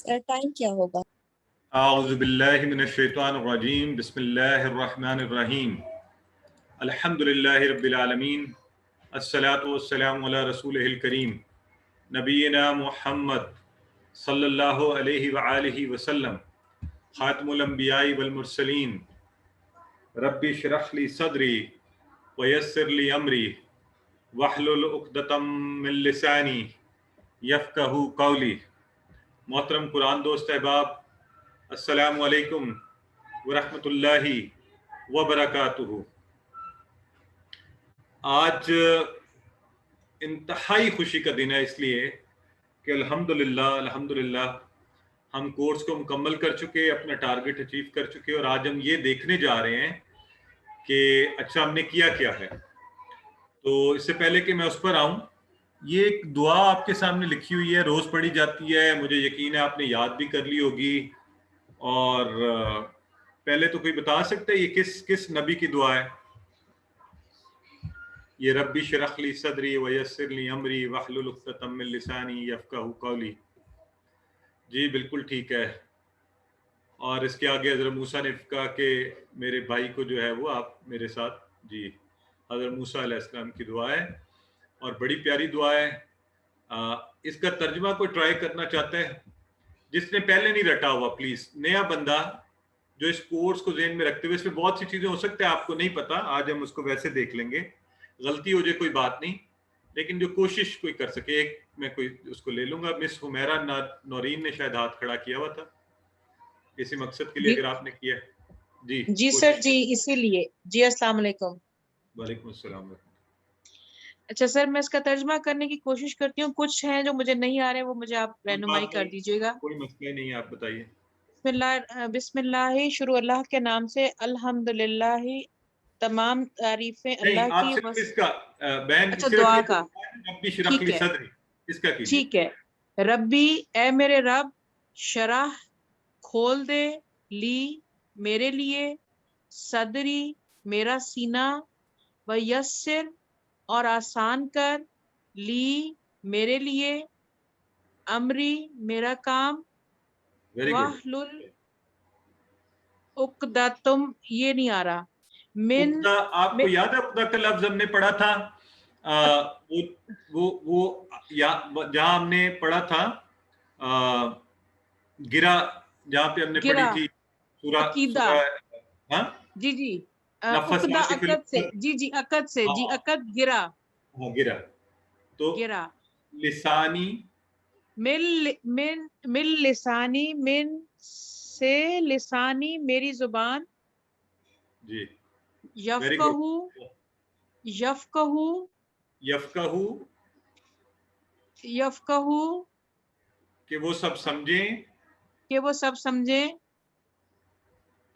Time کیا ہوگا؟ اعوذ باللہ من الشیطان الرجیم، بسم اللہ الرحمن الرحیم، الحمدللہ رب العالمین، الصلاۃ والسلام علی رسولہ الکریم نبینا محمد صلی اللہ علیہ وآلہ وسلم، خاتم الانبیاء والمرسلین، رب اشرح لی صدری ویسر لی امری واحلل عقدۃ من لسانی یفقہوا قولی۔ محترم قرآن دوست احباب، السلام علیکم ورحمۃ اللہ وبرکاتہ۔ آج انتہائی خوشی کا دن ہے، اس لیے کہ الحمدللہ ہم کورس کو مکمل کر چکے، اپنا ٹارگٹ اچیو کر چکے، اور آج ہم یہ دیکھنے جا رہے ہیں کہ اچھا ہم نے کیا ہے۔ تو اس سے پہلے کہ میں اس پر آؤں، یہ ایک دعا آپ کے سامنے لکھی ہوئی ہے، روز پڑھی جاتی ہے، مجھے یقین ہے آپ نے یاد بھی کر لی ہوگی۔ اور پہلے تو کوئی بتا سکتا ہے یہ کس نبی کی دعا ہے؟ یہ ربی اشرح لی صدری ویسر لی امری واحلل عقدۃ من لسانی یفقہوا قولی۔ جی بالکل ٹھیک ہے۔ اور اس کے آگے حضرت موسیٰ نے کہا کہ میرے بھائی کو جو ہے وہ آپ میرے ساتھ، جی حضرت موسیٰ علیہ السلام کی دعا ہے، اور بڑی پیاری دعا ہے۔ اس کا ترجمہ کوئی ٹرائی کرنا چاہتا ہے؟ جس نے پہلے نہیں رٹا ہوا، پلیز، نیا بندہ جو اس کورس کو ذہن میں رکھتے ہوئے، اس میں بہت سی چیزیں ہو سکتا ہے آپ کو نہیں پتا، آج ہم اس کو ویسے دیکھ لیں گے، غلطی ہو جائے کوئی بات نہیں، لیکن جو کوشش کوئی کر سکے، ایک میں کوئی اس کو لے لوں گا۔ مس حمیرہ نورین نے شاید ہاتھ کھڑا کیا ہوا تھا، اسی مقصد کے لیے اگر آپ نے کیا ہے۔ جی سر، جی اسی لیے۔ جی السلام علیکم۔ وعلیکم السلام۔ اچھا سر، میں اس کا ترجمہ کرنے کی کوشش کرتی ہوں، کچھ ہیں جو مجھے نہیں آ رہے، وہ مجھے آپ رہنمائی کر دیجیے گا۔ کوئی مسئلہ نہیں ہے، آپ بتائیے۔ بسم اللہ، شروع اللہ کے نام سے، الحمدللہ، تمام تعریفیں اللہ کی۔ آپ صرف اس کا بین اچھا، دعا کا، ربی اشرح لی صدری، اس کا کیجیے۔ ٹھیک ہے۔ ربی، اے میرے رب، شرح، کھول دے، لی، میرے لیے، صدری، میرا سینہ، ویسر، اور آسان کر، لی، میرے لیے، امری، میرا کام، واحلل عقدۃ، یہ نہیں آ رہا، من، آپ کو یاد ہے عقدہ کا لفظ ہم نے پڑھا تھا؟ وہ جہاں ہم نے پڑھا تھا گرا، جہاں پہ ہم نے پڑھی تھی عقیدہ، جی جی، عقدہ، عقد سے، جی جی، عقد سے، جی عقد، گرا، ہاں گرا، تو گرا، لسانی، من لسانی، من سے لسانی، میری زبان، جی یفقہو، یفقہو، یفقہو، یفقہو، کہ وہ سب سمجھیں، کہ وہ سب سمجھیں،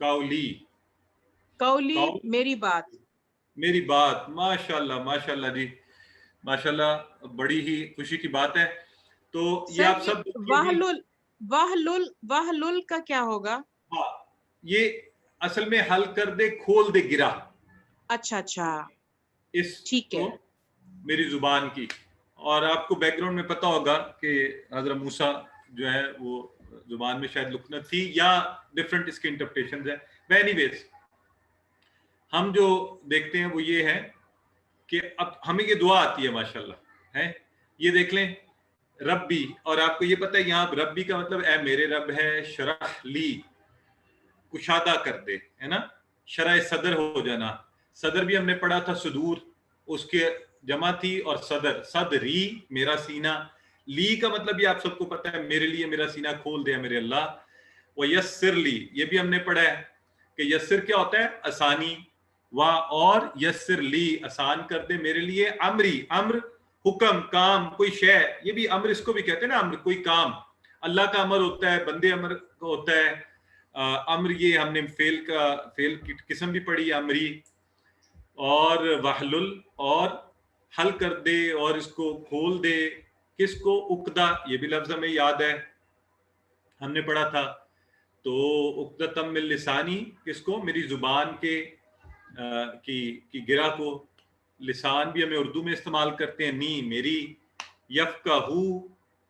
قولی، قولی، میری بات، میری بات۔ ماشاءاللہ ماشاءاللہ جی، ماشاءاللہ، بڑی ہی خوشی کی بات ہے۔ تو یہ آپ سب واحلل کا کیا ہوگا؟ ہاں، یہ اصل میں حل کر دے، کھول دے، گرا۔ اچھا اچھا، اس ٹھیک ہے، کو میری زبان کی۔ اور آپ کو بیک گراؤنڈ میں پتا ہوگا کہ حضرت موسیٰ جو ہے وہ زبان میں شاید لکنت تھی، یا ڈفرنٹ اس کی انٹرپریشنز ہیں۔ اینی ویز، ہم جو دیکھتے ہیں وہ یہ ہے کہ اب ہمیں یہ دعا آتی ہے ماشاءاللہ ہے، یہ دیکھ لیں، ربی، اور آپ کو یہ پتہ ہے یہاں ربی کا مطلب اے میرے رب ہے، شرح لی، کشادہ کر دے، ہے نا، شرح صدر ہو جانا۔ صدر بھی ہم نے پڑھا تھا، صدور، اس کے جمع تھی، اور صدر، صدری، میرا سینہ، لی کا مطلب یہ آپ سب کو پتہ ہے، میرے لیے میرا سینہ کھول دے میرے اللہ۔ ویسر لی، یہ بھی ہم نے پڑھا ہے کہ یسر کیا ہوتا ہے؟ آسانی، اور یسر لی، آسان کر دے میرے لیے، امری، امر، حکم، کام، کوئی شے، یہ بھی امر اس کو بھی کہتے ہیں نا، امر کوئی کام، اللہ کا امر ہوتا ہے، بندے امر ہوتا ہے۔ امر، یہ ہم نے فعل کی قسم بھی پڑھی، امری، اور واحلل، اور حل کر دے، اور اس کو کھول دے، کس کو؟ عقدہ، یہ بھی لفظ ہمیں یاد ہے، ہم نے پڑھا تھا۔ تو عقدۃ من لسانی، کس کو؟ میری زبان کے کی گرہ کو۔ لسان بھی ہمیں اردو میں استعمال کرتے ہیں، نی، میری۔ یفقہو،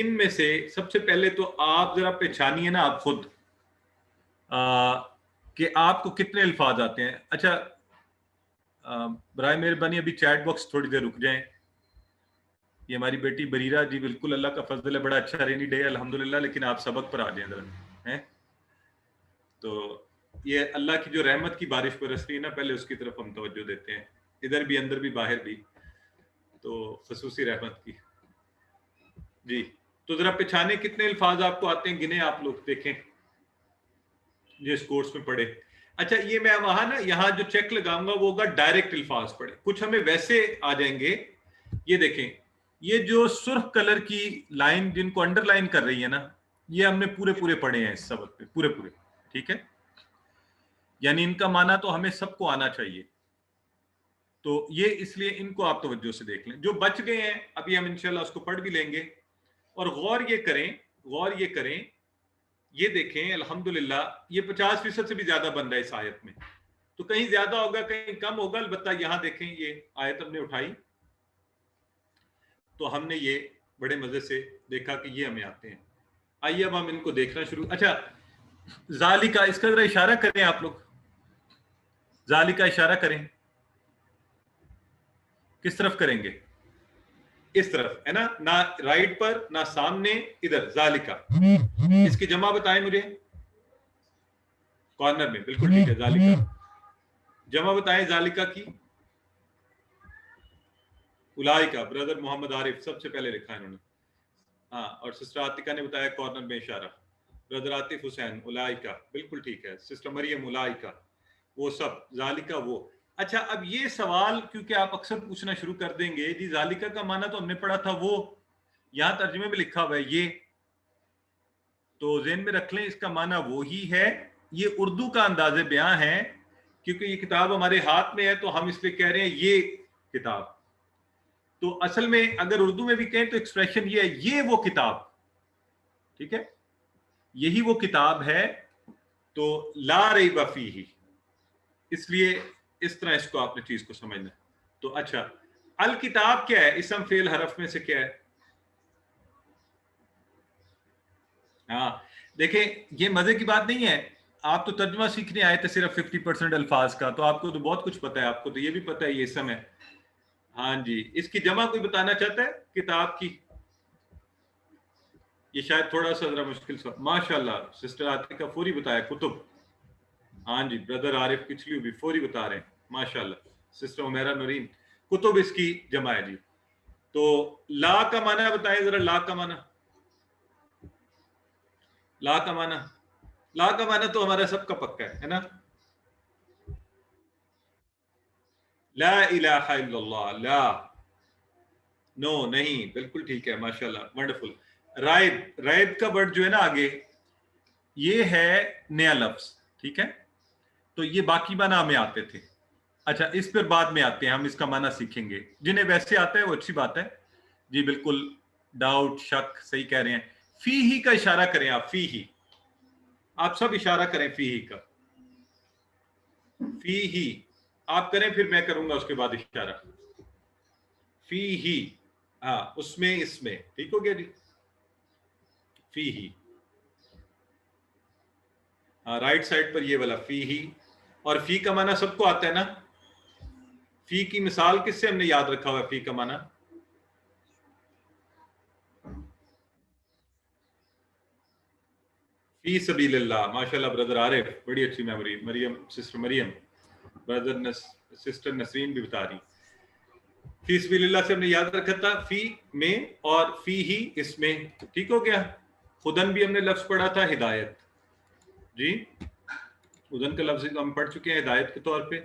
ان میں سے سب سے پہلے تو آپ ذرا پہچانیے نا آپ خود کہ آپ کو کتنے الفاظ آتے ہیں. اچھا برائے مہربانی ابھی چیٹ باکس تھوڑی دیر رک جائیں. یہ ہماری بیٹی بریرہ جی بالکل اللہ کا فضل ہے, بڑا اچھا رینی ڈے ہے الحمدللہ, لیکن آپ سبق پر آ جائیں ذرا. تو یہ اللہ کی جو رحمت کی بارش برس رہی ہے نا, پہلے اس کی طرف ہم توجہ دیتے ہیں, ادھر بھی اندر بھی باہر بھی, تو خصوصی رحمت کی. جی تو ذرا پہچانے کتنے الفاظ آپ کو آتے ہیں, گنے آپ لوگ دیکھیں جس کورس میں پڑھے. اچھا یہ میں وہاں نا یہاں جو چیک لگاؤں گا وہ ہوگا ڈائریکٹ الفاظ پڑھے, کچھ ہمیں ویسے آ جائیں گے. یہ دیکھیں یہ جو سرخ کلر کی لائن جن کو انڈر لائن کر رہی ہے نا, یہ ہم نے پورے پڑھے ہیں اس سبق پہ, پورے. ٹھیک ہے, یعنی ان کا معنی تو ہمیں سب کو آنا چاہیے. تو یہ اس لیے ان کو آپ توجہ سے دیکھ لیں. جو بچ گئے ہیں ابھی ہم انشاءاللہ اس کو پڑھ بھی لیں گے. اور غور یہ کریں, یہ دیکھیں الحمدللہ یہ 50% سے بھی زیادہ بن رہا ہے اس آیت میں. تو کہیں زیادہ ہوگا کہیں کم ہوگا, البتہ یہاں دیکھیں یہ آیت ہم نے اٹھائی تو ہم نے یہ بڑے مزے سے دیکھا کہ یہ ہمیں آتے ہیں. آئیے اب ہم ان کو دیکھنا شروع. اچھا ذالکا, اس کا ذرا اشارہ کریں آپ لوگ, ذالکا اشارہ کریں, کس طرف کریں گے؟ اس طرف ہے نا, نہ رائٹ پر نہ سامنے, ادھر ذالکا. اس کی جمع بتائیں مجھے, کارنر میں, بالکل ٹھیک ہے. ذالکا جمع بتائیں ذالکا کی. اولائکا, بردر محمد عارف سب سے پہلے لکھا ہے انہوں نے, ہاں, اور سسٹر عاتقہ نے بتایا کارنر میں اشارہ. برادر عاطف حسین اولائکا, بالکل ٹھیک ہے. سسٹر مریم اولائکا, وہ سب ذالکا وہ. اچھا اب یہ سوال کیونکہ آپ اکثر پوچھنا شروع کر دیں گے, جی ذالکا کا معنی تو ہم نے پڑھا تھا وہ, یہاں ترجمے میں لکھا ہوا ہے یہ, تو ذہن میں رکھ لیں اس کا معنی وہی ہے. یہ اردو کا انداز بیان ہے کیونکہ یہ کتاب ہمارے ہاتھ میں ہے تو ہم اس لیے کہہ رہے ہیں یہ کتاب. تو اصل میں اگر اردو میں بھی کہیں تو ایکسپریشن یہ ہے, یہ وہ کتاب. ٹھیک ہے, یہی وہ کتاب ہے. تو لا ریب فیہ, اس لیے اس طرح اس کو آپ نے چیز کو سمجھنا. تو اچھا الکتاب کیا ہے؟ اسم فعل حرف میں سے کیا ہے؟ ہاں دیکھیں یہ مزے کی بات نہیں ہے, آپ تو ترجمہ سیکھنے آئے تھے صرف 50% الفاظ کا, تو آپ کو تو بہت کچھ پتا ہے. آپ کو تو یہ بھی پتا ہے یہ اسم ہے. ہاں جی, اس کی جمع کوئی بتانا چاہتا ہے کتاب کی؟ یہ شاید تھوڑا سا ذرا مشکل سا. ماشاءاللہ سسٹر عاتقہ فوری بتایا, کتب. ہاں جی, بردر عارف پچھلی بھی فوری بتا رہے ہیں, ماشاءاللہ. سسٹر عمیرہ نورین, کتب اس کی جمع ہے جی. تو لا کا معنی بتائیں ذرا, لا کا معنی, لا کا معنی, لا کا معنی تو ہمارا سب کا پکا ہے نا. لا الہ الا اللہ, لا, نو نہیں, بالکل ٹھیک ہے, ماشاءاللہ, ونڈرفل. رائب, رائب کا ورڈ جو ہے نا آگے, یہ ہے نیا لفظ. ٹھیک ہے, تو یہ باقی معنی ہمیں آتے تھے. اچھا اس پر بعد میں آتے ہیں, ہم اس کا معنی سیکھیں گے. جنہیں ویسے آتا ہے وہ اچھی بات ہے جی, بالکل ڈاؤٹ شک صحیح کہہ رہے ہیں. فی ہی کا اشارہ کریں آپ, فی ہی, آپ سب اشارہ کریں فی ہی کا. فی ہی آپ کریں, پھر میں کروں گا اس کے بعد اشارہ. فی ہی, ہاں اس میں, اس میں, ٹھیک ہو گیا جی. فی ہی, ہاں رائٹ سائڈ پر یہ والا فی ہی. اور فی کا معنی سب کو آتا ہے نا. فی کی مثال کس سے ہم نے یاد رکھا ہوا ہے؟ فی کا معنی فی سبیل اللہ. ماشاءاللہ بردر عارف, بڑی اچھی میموری. مریم, سسٹر مریم, بردر سسٹر نسرین بھی بتا رہی. فی سبیل اللہ سے ہم نے یاد رکھا تھا فی میں, اور فی ہی اس میں. ٹھیک ہو گیا. خدن بھی ہم نے لفظ پڑھا تھا ہدایت جی, خدن کا لفظ ہم پڑھ چکے ہیں ہدایت کے طور پہ.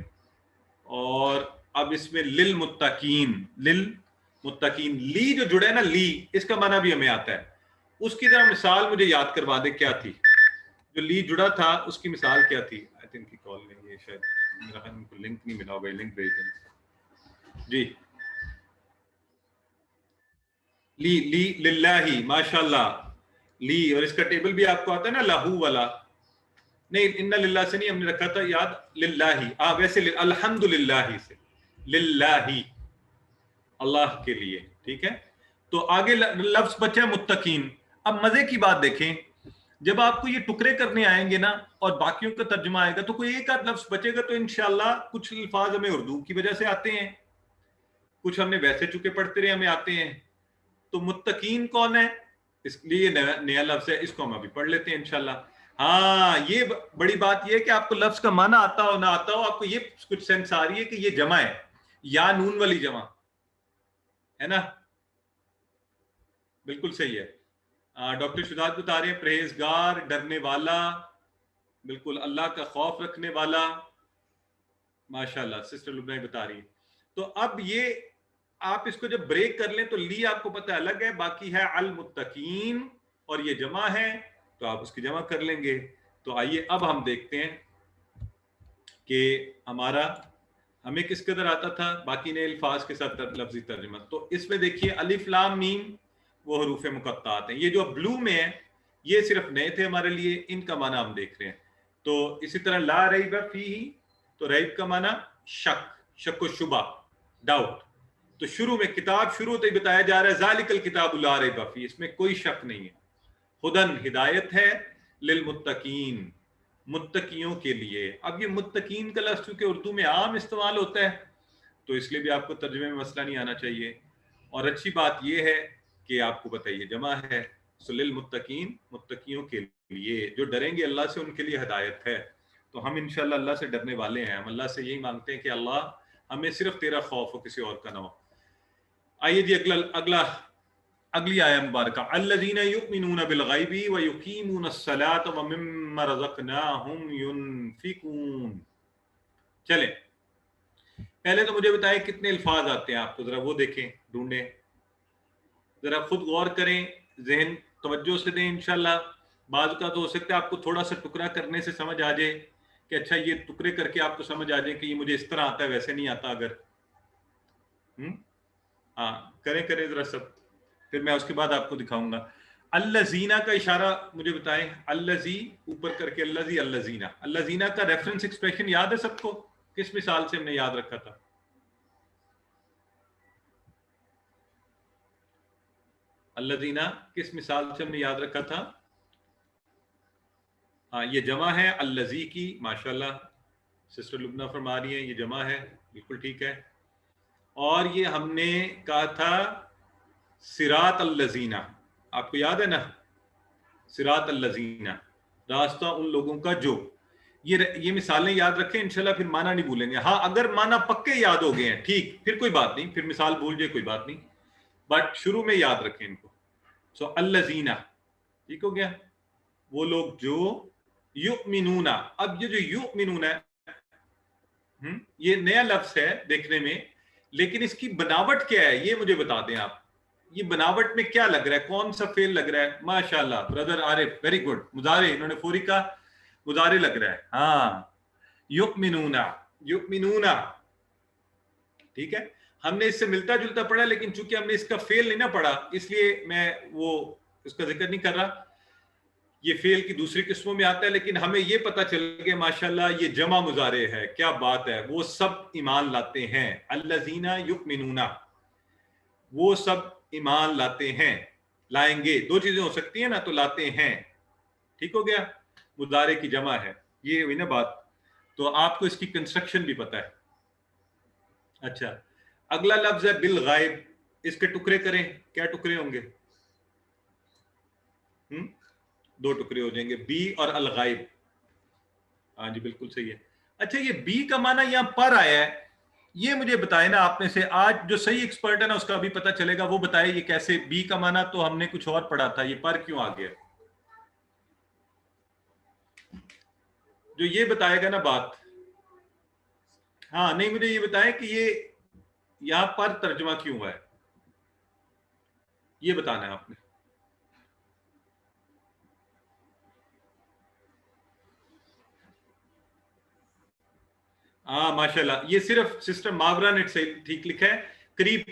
اور اب اس میں للمتقین, للمتقین, لی جو جڑا ہے نا, لی, اس کا معنی بھی ہمیں آتا ہے. اس کی ذرا مثال مجھے یاد کروا دے, کیا تھی جو لی جڑا تھا, اس کی مثال کیا تھی؟ آئی تھنک کی کال نہیں ہے شاید, میرا خیال ان کو لنک نہیں ملا ہوگا, لنک بھیج دیں جی. لی, لی للہ, ماشاءاللہ, لی. اور اس کا ٹیبل بھی آپ کو آتا ہے نا, لہو والا. نہیں, ان للہ سے نہیں ہم نے رکھا تھا یاد, للہ. ویسے الحمدللہ سے, للہ, اللہ کے لیے. ٹھیک ہے. تو آگے لفظ بچا متقین. اب مزے کی بات دیکھیں, جب آپ کو یہ ٹکڑے کرنے آئیں گے نا اور باقیوں کا ترجمہ آئے گا تو کوئی ایک آدھ لفظ بچے گا. تو انشاءاللہ کچھ الفاظ ہمیں اردو کی وجہ سے آتے ہیں, کچھ ہم نے ویسے چکے پڑھتے رہے ہمیں آتے ہیں. تو متقین کون ہے, اس لیے نیا لفظ ہے, اس کو ہم ابھی پڑھ لیتے ہیں انشاءاللہ. ہاں یہ بڑی بات یہ ہے کہ آپ کو لفظ کا معنی آتا ہو نہ آتا ہو, آپ کو یہ کچھ سینس آ رہی ہے کہ یہ جمع ہے, یا نون والی جمع ہے نا. بالکل صحیح ہے. ڈاکٹر شجاعت بتا رہے ہیں پرہیزگار, ڈرنے والا, بالکل اللہ کا خوف رکھنے والا. ماشاءاللہ سسٹر لبنہ بتا رہی ہے. تو اب یہ آپ اس کو جب بریک کر لیں تو لی آپ کو پتہ الگ ہے, باقی ہے المتقین اور یہ جمع ہے تو آپ اس کی جمع کر لیں گے. تو آئیے اب ہم دیکھتے ہیں کہ ہمیں کس قدر آتا تھا باقی نئے الفاظ کے ساتھ لفظی ترجمہ. تو اس میں دیکھیے الف لام میم وہ حروف مقطعات ہیں. یہ جو بلو میں ہے یہ صرف نئے تھے ہمارے لیے, ان کا معنی ہم دیکھ رہے ہیں. تو اسی طرح لا ریب فیہ, تو ریب کا معنی شک, شک و شبہ, ڈاؤٹ. تو شروع میں کتاب شروع تو بتایا جا رہا ہے ذالک الکتاب لا ریب فیہ, اس میں کوئی شک نہیں ہے. ہدن ہدایت ہے, للمتقین متقیوں کے لیے. اب یہ متقین کا لفظ چونکہ اردو میں عام استعمال ہوتا ہے تو اس لیے بھی آپ کو ترجمے میں مسئلہ نہیں آنا چاہیے. اور اچھی بات یہ ہے کہ آپ کو بتائیے جمع ہے, سو للمتقین متقیوں کے لیے, جو ڈریں گے اللہ سے ان کے لیے ہدایت ہے. تو ہم انشاءاللہ اللہ سے ڈرنے والے ہیں, ہم اللہ سے یہی مانگتے ہیں کہ اللہ ہمیں صرف تیرا خوف ہو, کسی اور کا نہ ہو. آئیے جی اگلی آیہ مبارکہ, الذین یؤمنون بالغیب ویقیمون الصلاۃ ومما رزقناہم ینفقون. چلیں پہلے تو مجھے بتائیں کتنے الفاظ آتے ہیں آپ کو, ذرا وہ دیکھیں, ڈھونڈیں, ذرا خود غور کریں, ذہن توجہ سے دیں. انشاءاللہ بعض کا تو ہو سکتا ہے آپ کو تھوڑا سا ٹکڑا کرنے سے سمجھ آ جائے کہ اچھا یہ ٹکڑے کر کے آپ کو سمجھ آ جائے کہ یہ مجھے اس طرح آتا ہے ویسے نہیں آتا. اگر ہاں کریں ذرا سب, پھر میں اس کے بعد آپ کو دکھاؤں گا. الذین کا اشارہ مجھے بتائیں, الذی اوپر کر کے الذی, الذین, الذین کا ریفرنس ایکسپریشن یاد ہے سب کو, کس مثال سے ہم نے یاد رکھا تھا؟ الذین کس مثال سے ہم نے یاد رکھا تھا؟ ہاں یہ جمع ہے الذی کی, ماشاءاللہ سسٹر لبنہ فرما رہی ہیں یہ جمع ہے, بالکل ٹھیک ہے. اور یہ ہم نے کہا تھا صراط الذین, آپ کو یاد ہے نا, صراط الذین, راستہ ان لوگوں کا جو. یہ مثالیں یاد رکھیں انشاءاللہ, پھر معنی نہیں بھولیں گے. ہاں اگر معنی پکے یاد ہو گئے ہیں ٹھیک, پھر کوئی بات نہیں, پھر مثال بھول جائے کوئی بات نہیں, بٹ شروع میں یاد رکھیں ان کو. سو الذین ٹھیک ہو گیا, وہ لوگ جو یؤمنون. اب یہ جو یؤمنون ہے یہ نیا لفظ ہے دیکھنے میں, لیکن اس کی بناوٹ کیا ہے یہ مجھے بتا دیں آپ. یہ بناوٹ میں کیا لگ رہا ہے, کون سا فعل لگ رہا ہے؟ ماشاءاللہ برادر عارف, ویری گڈ, مضارع, انہوں نے فوری کا مضارع لگ رہا ہے. ہاں یؤمنون, یؤمنون ٹھیک ہے. ہم نے اس سے ملتا جلتا پڑھا, لیکن چونکہ ہم نے اس کا فعل نہیں نہ پڑھا اس لیے میں وہ اس کا ذکر نہیں کر رہا. یہ فعل کی دوسری قسموں میں آتا ہے, لیکن ہمیں یہ پتہ چل گیا ماشاءاللہ یہ جمع مضارع ہے. کیا بات ہے, وہ سب ایمان لاتے ہیں. الذین یؤمنون, وہ سب ایمان لاتے ہیں, لائیں گے, دو چیزیں ہو سکتی ہیں نا, تو لاتے ہیں, ٹھیک ہو گیا, مضارع کی جمع ہے. یہ ہوئی نا بات. تو آپ کو اس کی کنسٹرکشن بھی پتہ ہے. اچھا اگلا لفظ ہے بالغائب, اس کے ٹکڑے کریں, کیا ٹکڑے ہوں گے؟ دو ٹکڑے ہو جائیں گے, بی اور الغائب. ہاں جی بالکل صحیح ہے. اچھا یہ بی کا معنی یہاں پر آیا ہے, یہ مجھے بتائے نا آپ میں سے, آج جو صحیح ایکسپرٹ ہے نا اس کا بھی پتہ چلے گا, وہ بتائے یہ کیسے بی کا معنی تو ہم نے کچھ اور پڑھا تھا, یہ پر کیوں آ گیا؟ جو یہ بتائے گا نا بات, ہاں نہیں مجھے یہ بتائیں کہ یہ یہاں پر ترجمہ کیوں ہوا ہے, یہ بتانا ہے آپ نے. ہاں ماشاءاللہ, یہ صرف سسٹر ماورا نے سے ٹھیک لکھا ہے, قریب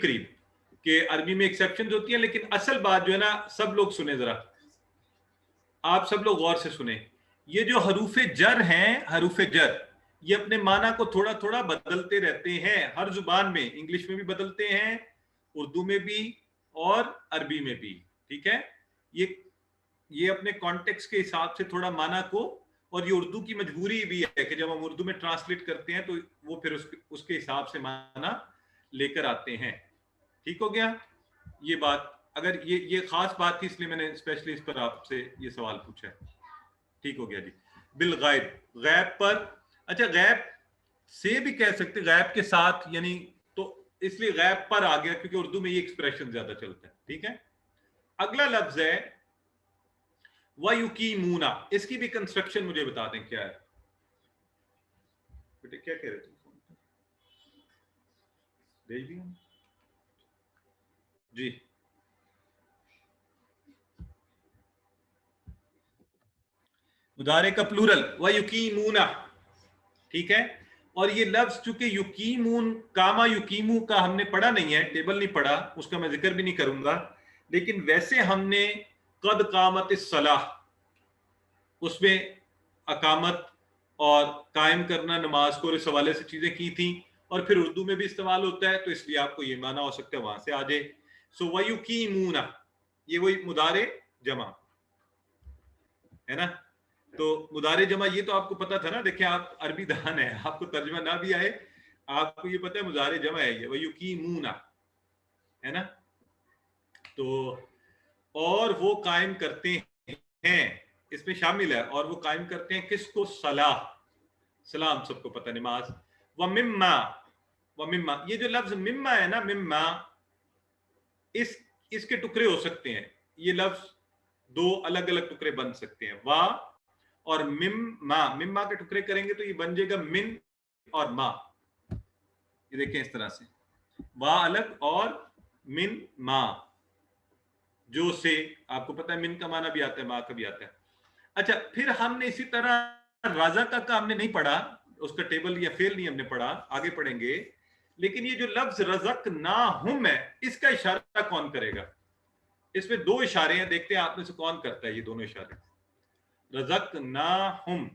کہ عربی میں ایکسیپشنز ہوتی ہیں, لیکن اصل بات جو ہے نا سب لوگ سنیں, ذرا آپ سب لوگ غور سے سنیں. یہ جو حروف جر ہیں, حروف جر یہ اپنے معنی کو تھوڑا تھوڑا بدلتے رہتے ہیں ہر زبان میں, انگلش میں بھی بدلتے ہیں, اردو میں بھی, اور عربی میں بھی. ٹھیک ہے, یہ اپنے کانٹیکس کے حساب سے تھوڑا معنی کو, اور یہ اردو کی مجبوری بھی ہے کہ جب ہم اردو میں ٹرانسلیٹ کرتے ہیں تو وہ پھر اس کے حساب سے معنی لے کر آتے ہیں. ٹھیک ہو گیا یہ بات. اگر یہ خاص بات تھی اس لیے میں نے اسپیشلی اس پر آپ سے یہ سوال پوچھا ہے. ٹھیک ہو گیا جی. بالغیب, غیب پر. اچھا, غیب سے بھی کہہ سکتے, غیب کے ساتھ یعنی, تو اس لیے غیب پر آ گیا کیونکہ اردو میں یہ ایکسپریشن زیادہ چلتا ہے. ٹھیک ہے. اگلا لفظ ہے وَيُقِيمُونَ. اس کی بھی کنسٹرکشن مجھے بتا دیں کیا ہے بیٹے, کیا کہہ رہے تھے بھیج دیا جی. مضارع کا پلورل وَيُقِيمُونَ. ٹھیک ہے. اور یہ لفظ چونکہ یقیمون, کاما یقیمو کا ہم نے پڑھا نہیں ہے, ٹیبل نہیں پڑھا, اس کا میں ذکر بھی نہیں کروں گا, لیکن ویسے ہم نے قد قامت الصلاۃ, اس میں اقامت اور قائم کرنا نماز کو اس حوالے سے چیزیں کی تھیں, اور پھر اردو میں بھی استعمال ہوتا ہے, تو اس لیے آپ کو یہ معنی ہو سکتا ہے وہاں سے آ جائے. سو وَيُقِيمُونَ, یہ وہی مضارع جمع ہے نا. تو مضارع جمع یہ تو آپ کو پتا تھا نا, دیکھیں آپ عربی دان ہے, آپ کو ترجمہ نہ بھی آئے آپ کو یہ پتا ہے مضارع جمع ہے یہ وَيُقِيمُونَ ہے نا. تو اور وہ قائم کرتے ہیں, اس میں شامل ہے, اور وہ قائم کرتے ہیں کس کو؟ صلاح, سلام سب کو پتہ, نماز. وَمِمَّا, یہ جو لفظ مما ہے نا, مما, اس کے ٹکڑے ہو سکتے ہیں. یہ لفظ دو الگ الگ ٹکڑے بن سکتے ہیں, وا اور مما کے ٹکڑے کریں گے تو یہ بن جائے گا من اور ما. یہ دیکھیں اس طرح سے, وا الگ اور من ما, جو سے, آپ کو پتہ ہے من کا معنی بھی آتا ہے, ما کا بھی آتا ہے. اچھا, پھر ہم نے اسی طرح رازق کا ہم نے نہیں پڑھا, اس کا ٹیبل یا فعل نہیں ہم نے پڑھا, آگے پڑھیں گے. لیکن یہ جو لفظ رزقناہم ہے, اس کا اشارہ کون کرے گا؟ اس میں دو اشارے ہیں, دیکھتے ہیں آپ میں سے کون کرتا ہے یہ دونوں اشارے. رزقناہم,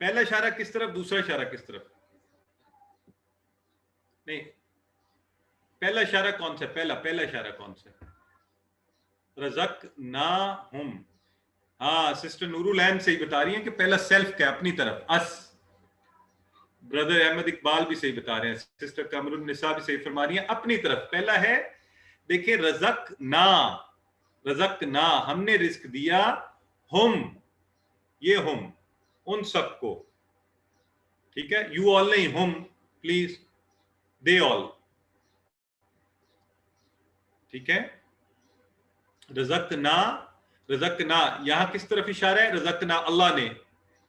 پہلا اشارہ کس طرف, دوسرا اشارہ کس طرف؟ نہیں, پہلا اشارہ کون سا؟ پہلا اشارہ کون سا؟ رزقناہم. ہاں, سسٹر نور العین سے ہی بتا رہی ہیں کہ پہلا سیلف کا اپنی طرف, اس. بردر احمد اقبال بھی صحیح بتا رہے ہیں, سسٹر قمر النساء بھی صحیح فرما رہی ہیں, اپنی طرف پہلا ہے. دیکھیں رزقنا, رزقنا, ہم نے رزق دیا, ہم, یہ ہم, ان سب کو. ٹھیک ہے, یو آل نہیں, ہم پلیز, دے آل. ٹھیک ہے. رزقنا, رزقنا, یہاں کس طرف اشارہ ہے؟ رزقنا, اللہ نے,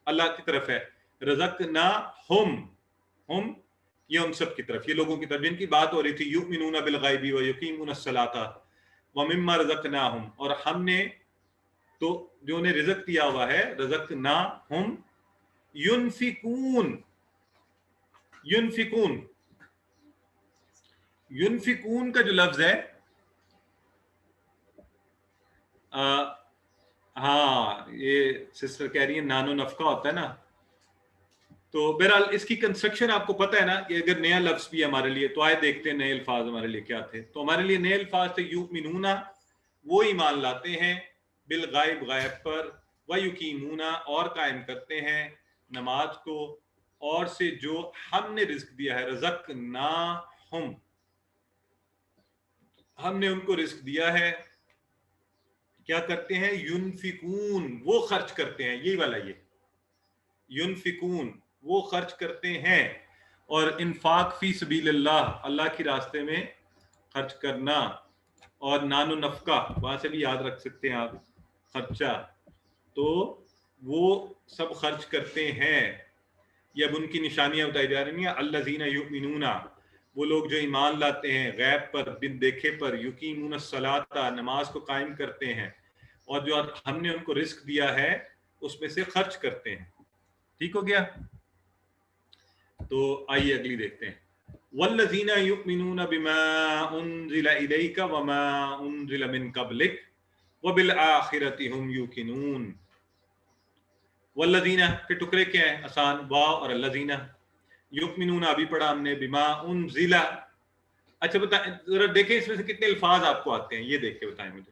اللہ کی طرف ہے. رزقنا ہم, ہم یہ ان سب کی طرف, یہ لوگوں کی طرف جن کی بات ہو رہی تھی. یؤمنون بالغیب ویقیمون الصلاۃ ومما رزقناہم, اور ہم نے تو جو انہیں رزق دیا ہوا ہے, رزقناہم ینفقون, ینفقون, ینفقون کا جو لفظ ہے, ہاں یہ سسٹر کہہ رہی ہے نانو نفقہ ہوتا ہے نا. تو بہرحال اس کی کنسٹرکشن آپ کو پتہ ہے نا, کہ اگر نیا لفظ بھی ہمارے لیے, تو آئے دیکھتے ہیں نئے الفاظ ہمارے لیے کیا تھے. تو ہمارے لیے نئے الفاظ تھے یؤمنون, وہ ایمان لاتے ہیں, بالغیب, غیب پر, ویقیمون, اور قائم کرتے ہیں نماز کو, اور سے جو ہم نے رزق دیا ہے, رزقناہم, ہم نے ان کو رزق دیا ہے, کیا کرتے ہیں؟ ینفقون, وہ خرچ کرتے ہیں, یہی والا یہ ینفقون, وہ خرچ کرتے ہیں. اور انفاق فی سبیل اللہ, اللہ کی راستے میں خرچ کرنا, اور نان و نفقہ, وہاں سے بھی یاد رکھ سکتے ہیں آپ, خرچہ, تو وہ سب خرچ کرتے ہیں. یہ اب ان کی نشانیاں بتائی جا رہی ہیں. الذین یؤمنون, وہ لوگ جو ایمان لاتے ہیں غیب پر, بن دیکھے پر, یقیمون الصلاۃ, نماز کو قائم کرتے ہیں, اور جو ہم نے ان کو رزق دیا ہے اس میں سے خرچ کرتے ہیں. ٹھیک ہو گیا. تو آئیے اگلی دیکھتے ہیں. والذین یؤمنون بما انزل الیک وما انزل من قبلک وبالآخرۃ هم یوقنون. والذین کے ٹکڑے کیا ہیں؟ آسان, وا اور الذین. یؤمنون ابھی پڑھا ہم نے, بما انزل, اچھا بتائیں ذرا دیکھیں اس میں سے کتنے الفاظ آپ کو آتے ہیں, یہ دیکھ کے بتائیں مجھے.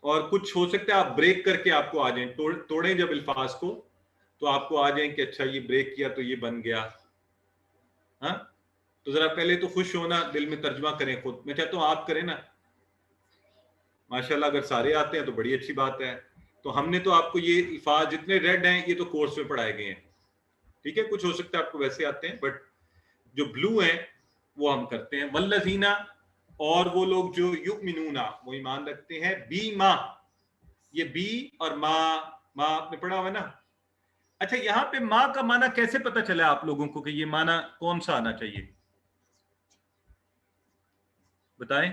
اور کچھ ہو سکتا ہے آپ بریک کر کے آپ کو آ جائیں, توڑیں جب الفاظ کو تو آپ کو آ جائیں کہ اچھا یہ بریک کیا تو یہ بن گیا. ہاں تو ذرا پہلے تو خوش ہونا, دل میں ترجمہ کریں خود. میں چاہتا ہوں آپ کریں نا, ماشاءاللہ اگر سارے آتے ہیں تو بڑی اچھی بات ہے. تو ہم نے تو آپ کو یہ الفاظ جتنے ریڈ ہیں یہ تو کورس میں پڑھائے گئے ہیں, ٹھیک ہے. کچھ ہو سکتا ہے آپ کو ویسے آتے ہیں, بٹ جو بلو ہیں وہ ہم کرتے ہیں. والذین, اور وہ لوگ جو یؤمنون, وہ ایمان رکھتے ہیں, بی ما, یہ بی اور ما آپ نے پڑھا ہوا ہے نا. اچھا یہاں پہ ما کا معنی کیسے پتہ چلا آپ لوگوں کو کہ یہ معنی کون سا آنا چاہیے, بتائیں.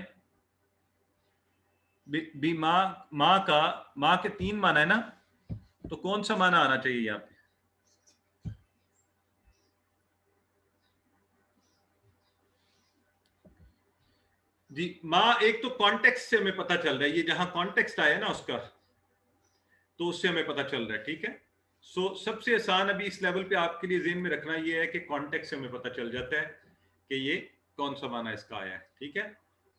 بی ما کا, ما کے 3 معنی ہے نا, تو کون سا معنی آنا چاہیے یہاں پہ؟ جی ماں ایک تو کانٹیکسٹ سے ہمیں پتہ چل رہا ہے, یہ جہاں کانٹیکسٹ آیا نا اس کا, تو اس سے ہمیں پتہ چل رہا ہے, ٹھیک ہے. سو سب سے آسان ابھی اس لیول پہ آپ کے لیے ذہن میں رکھنا یہ ہے کہ کانٹیکسٹ سے ہمیں پتہ چل جاتا ہے کہ یہ کون سا معنی اس کا آیا ہے, ٹھیک ہے.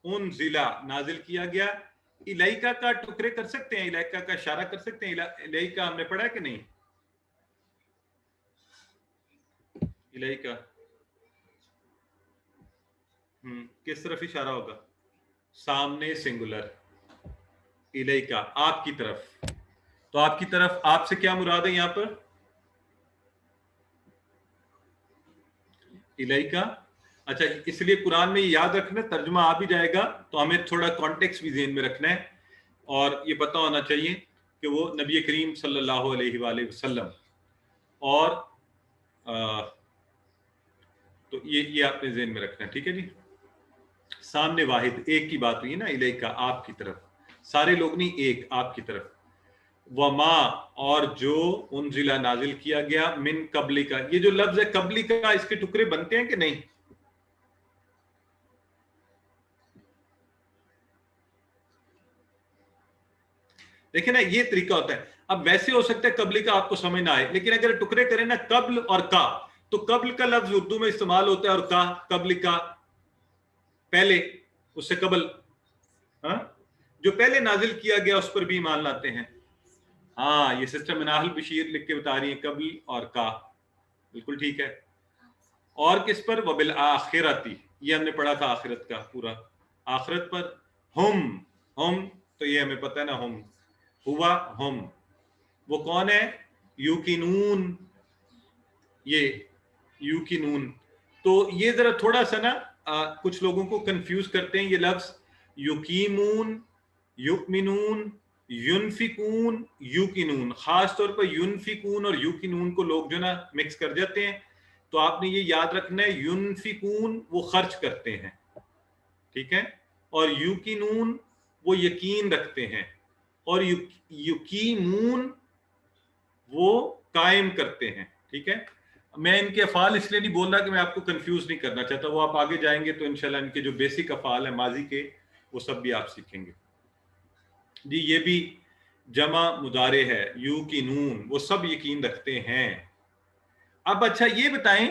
انزلا, نازل کیا گیا. الیکا کا ٹکڑے کر سکتے ہیں, الیکا کا اشارہ کر سکتے ہیں. الیکا ہم نے پڑھا ہے کہ نہیں, الیکا کس طرف اشارہ ہوگا؟ سامنے سنگولر, الیکا آپ کی طرف. تو آپ کی طرف آپ سے کیا مراد ہے یہاں پر؟ الیکا. اچھا اس لیے قرآن میں یہ یاد رکھنا, ترجمہ آ بھی جائے گا تو ہمیں تھوڑا کانٹیکسٹ بھی ذہن میں رکھنا ہے, اور یہ پتہ ہونا چاہیے کہ وہ نبی کریم صلی اللہ علیہ وآلہ وسلم, اور تو یہ آپ نے ذہن میں رکھنا ہے, ٹھیک ہے جی. سامنے واحد, ایک کی بات ہوئی ہے نا, الیکا آپ کی طرف, سارے لوگ نہیں, ایک آپ کی طرف. وما, اور جو انزلہ نازل کیا گیا, من قبلی کا, یہ جو لفظ ہے قبلی کا, اس کے ٹکڑے بنتے ہیں کہ نہیں؟ دیکھیں نا یہ طریقہ ہوتا ہے. اب ویسے ہو سکتا ہے قبلی کا آپ کو سمجھ نہ آئے, لیکن اگر ٹکڑے کریں نا قبل اور کا, تو قبل کا لفظ اردو میں استعمال ہوتا ہے, اور کا قبل کا پہلے, اس سے قبل, ہاں جو پہلے نازل کیا گیا اس پر بھی ایمان لاتے ہیں. ہاں یہ سسٹر مناہل بشیر لکھ کے بتا رہی ہیں, قبل اور کا, بالکل ٹھیک ہے. اور کس پر؟ وبالآخرتی, یہ ہم نے پڑھا تھا آخرت کا پورا, آخرت پر. ہم تو یہ ہمیں پتہ ہے نا, ہم ہوا, ہم وہ کون ہے؟ یوقنون, یہ یوقنون. تو یہ ذرا تھوڑا سا نا کچھ لوگوں کو کنفیوز کرتے ہیں یہ لفظ, یقیمون, یؤمنون, ینفقون, یوقنون. خاص طور پر ینفقون اور یوقنون کو لوگ جو نا مکس کر جاتے ہیں. تو آپ نے یہ یاد رکھنا ہے, ینفقون وہ خرچ کرتے ہیں, ٹھیک ہے, اور یوقنون وہ یقین رکھتے ہیں, اور یقیمون وہ قائم کرتے ہیں, ٹھیک ہے. میں ان کے افعال اس لیے نہیں بول رہا کہ میں آپ کو کنفیوز نہیں کرنا چاہتا, وہ آپ آگے جائیں گے تو انشاءاللہ ان کے جو بیسک افعال ہیں ماضی کے, وہ سب بھی آپ سیکھیں گے. جی یہ بھی جمع مضارع ہے, یوقنون وہ سب یقین رکھتے ہیں. اب اچھا یہ بتائیں,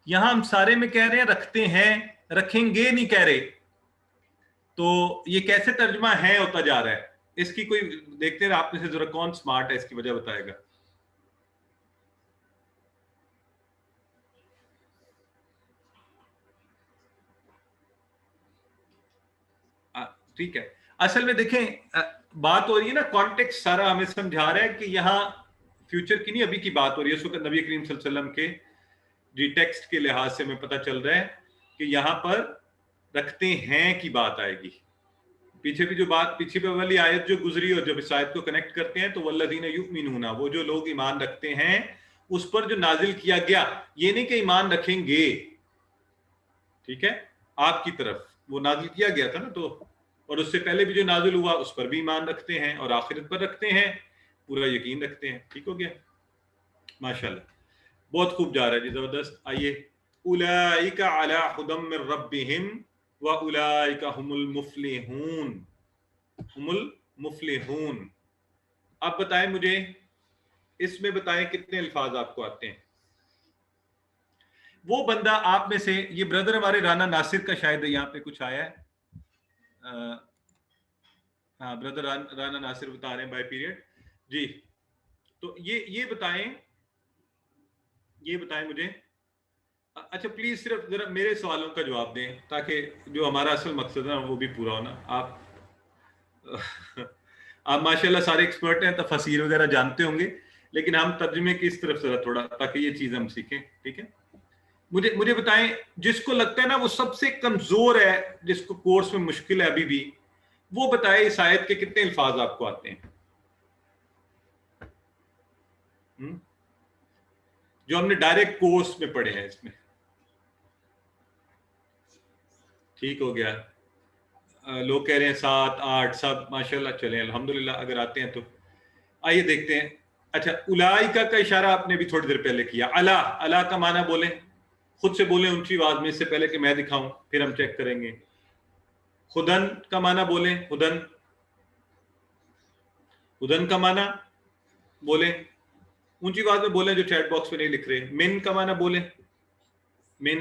یہاں ہم سارے میں کہہ رہے ہیں رکھتے ہیں, رکھیں گے نہیں کہہ رہے, تو یہ کیسے ترجمہ ہے ہوتا جا رہا ہے؟ اس کی کوئی دیکھتے ہیں آپ میں سے ذرا کون سمارٹ ہے, اس کی وجہ بتائے گا. ٹھیک ہے, اصل میں دیکھیں بات ہو رہی ہے نا, کانٹیکسٹ سارا ہمیں سمجھا رہا ہے کہ یہاں فیوچر کی نہیں, ابھی کی بات ہو رہی ہے. اس وقت نبی کریم صلی اللہ علیہ وسلم کے جی ٹیکسٹ کے لحاظ سے ہمیں پتہ چل رہا ہے کہ یہاں پر رکھتے ہیں کی بات آئے گی. پیچھے بھی جو بات, پیچھے پہ والی آیت جو گزری اور جب اس آیت کو کنیکٹ کرتے ہیں تو والذین یؤمنون, وہ جو لوگ ایمان رکھتے ہیں اس پر جو نازل کیا گیا, یہ نہیں کہ ایمان رکھیں گے, ٹھیک ہے, آپ کی طرف وہ نازل کیا گیا تھا نا, تو اور اس سے پہلے بھی جو نازل ہوا اس پر بھی ایمان رکھتے ہیں, اور آخرت پر رکھتے ہیں, پورا یقین رکھتے ہیں. ٹھیک ہو گیا, ماشاءاللہ بہت خوب جا رہا ہے جی, زبردست. آئیے, اولئک علی ھدی من ربہم واولئک ھم المفلحون, ہم المفلحون. اب بتائیں مجھے اس میں بتائیں کتنے الفاظ آپ کو آتے ہیں. وہ بندہ آپ میں سے, یہ بردر ہمارے رانا ناصر کا شاید یہاں پہ کچھ آیا ہے, ہاں بردر رانا ناصر بتا رہے ہیں بائی پیریڈ جی. تو یہ بتائیں مجھے, اچھا پلیز صرف ذرا میرے سوالوں کا جواب دیں تاکہ جو ہمارا اصل مقصد ہے وہ بھی پورا ہونا. آپ ماشاءاللہ سارے ایکسپرٹ ہیں, تفاسیر وغیرہ جانتے ہوں گے, لیکن ہم ترجمے کی اس طرف ذرا تھوڑا, تاکہ یہ چیز ہم سیکھیں. ٹھیک ہے, مجھے بتائیں جس کو لگتا ہے نا وہ سب سے کمزور ہے, جس کو کورس میں مشکل ہے ابھی بھی, وہ بتائے اس آیت کے کتنے الفاظ آپ کو آتے ہیں جو ہم نے ڈائریکٹ کورس میں پڑھے ہیں اس میں. ٹھیک ہو گیا, لوگ کہہ رہے ہیں 7 8 سب ماشاءاللہ, چلیں الحمدللہ اگر آتے ہیں تو. آئیے دیکھتے ہیں. اچھا اولائکا کا اشارہ آپ نے بھی تھوڑی دیر پہلے کیا. الا کا معنی بولیں, خود سے بولیں اونچی آواز میں, اس سے پہلے کہ میں دکھاؤں, پھر ہم چیک کریں گے. خدن کا معنی بولیں, خدن کا معنی بولیں, اونچی آواز میں بولیں جو چیٹ باکس میں نہیں لکھ رہے. من کا معنی بولیں, من,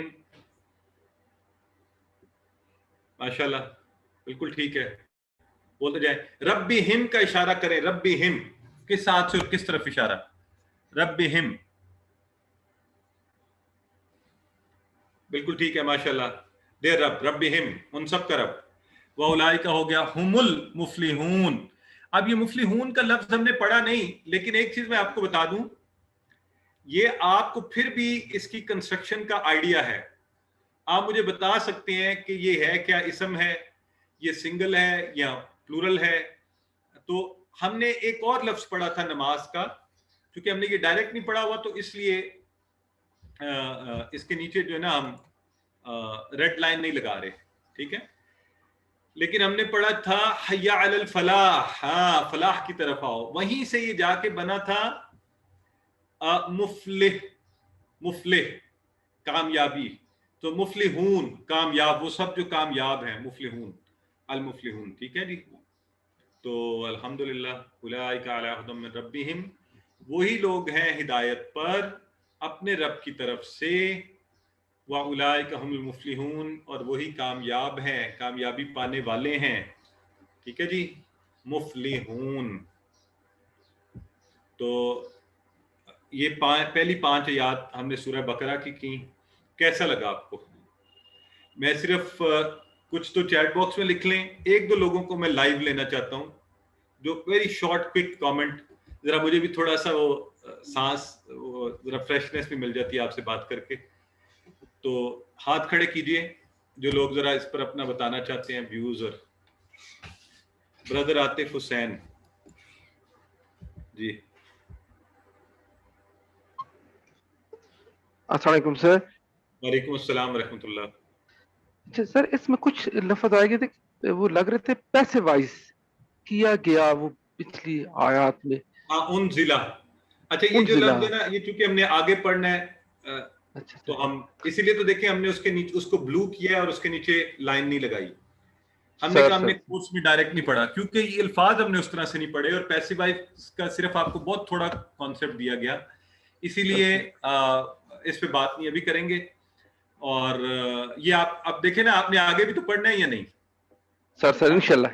ماشاءاللہ بالکل ٹھیک ہے, بولتے جائیں. ربہم کا اشارہ کریں, ربہم کس ہاتھ سے اور کس طرف اشارہ؟ ربہم, بالکل ٹھیک ہے ماشاءاللہ. دیر رب, ربہم ان سب کا رب. واولائکا ہو گیا ہم المفلحون. اب یہ مفلحون کا لفظ ہم نے پڑھا نہیں, لیکن ایک چیز میں آپ کو بتا دوں, یہ آپ کو پھر بھی اس کی کنسٹرکشن کا آئیڈیا ہے. آپ مجھے بتا سکتے ہیں کہ یہ ہے کیا اسم ہے, یہ سنگل ہے یا پلورل ہے. تو ہم نے ایک اور لفظ پڑھا تھا نماز کا, کیونکہ ہم نے یہ ڈائریکٹ نہیں پڑھا ہوا تو اس لیے اس کے نیچے جو ہے نا ہم ریڈ لائن نہیں لگا رہے. ٹھیک ہے, لیکن ہم نے پڑھا تھا حی علی الفلاح, ہاں فلاح کی طرف آؤ. وہیں سے یہ جا کے بنا تھا مفلح, مفلح کامیابی. تو مفلحون کامیاب, وہ سب جو کامیاب ہیں, مفلحون المفلحون. ٹھیک ہے جی. تو الحمدللہ اولئک علی ھدی من ربہم, وہی لوگ ہیں ہدایت پر اپنے رب کی طرف سے. واولئک ھم المفلحون, اور وہی کامیاب ہیں, کامیابی پانے والے ہیں. ٹھیک ہے جی, مفلحون. تو یہ پہلی 5 آیات ہم نے سورہ بقرہ کی. کیسا لگا آپ کو؟ میں صرف کچھ تو چیٹ باکس میں لکھ لیں, 1-2 لوگوں کو میں لائیو لینا چاہتا ہوں جو ویری شارٹ کوئک کامنٹ, ذرا مجھے بھی تھوڑا سا وہ سانس, ذرا فریشنس بھی مل جاتی ہے آپ سے بات کر کے. تو ہاتھ کھڑے کیجئے جو لوگ ذرا اس پر اپنا بتانا چاہتے ہیں ویوز. اور بردر عاطف حسین جی. السلام علیکم سر. وعلیکم السلام ورحمۃ اللہ. اچھا سر, اس میں کچھ لفظ آئے گئے تھے, وہ لگ رہے تھے پیسے وائز کیا گیا وہ پچھلی آیات میں. انزلہ. اچھا یہ جو لفظ ہے نا, یہ چونکہ ہم نے آگے پڑھنا ہے تو ہم اسی لیے تو دیکھیں ہم نے اس کے نیچے اس کو بلو کیا ہے اور اس کے نیچے لائن نہیں لگائی. ہم نے کہا ہم نے کورس میں ڈائریکٹ نہیں پڑھا, کیونکہ یہ الفاظ ہم نے اس طرح سے نہیں پڑھے, اور پیسیوائز کا صرف آپ کو بہت تھوڑا کانسیپٹ دیا گیا, اسی لیے اس پہ بات نہیں ابھی کریں گے. اور یہ آپ اب دیکھیں نا, آپ نے آگے بھی تو پڑھنا ہے یا نہیں سر؟ انشاءاللہ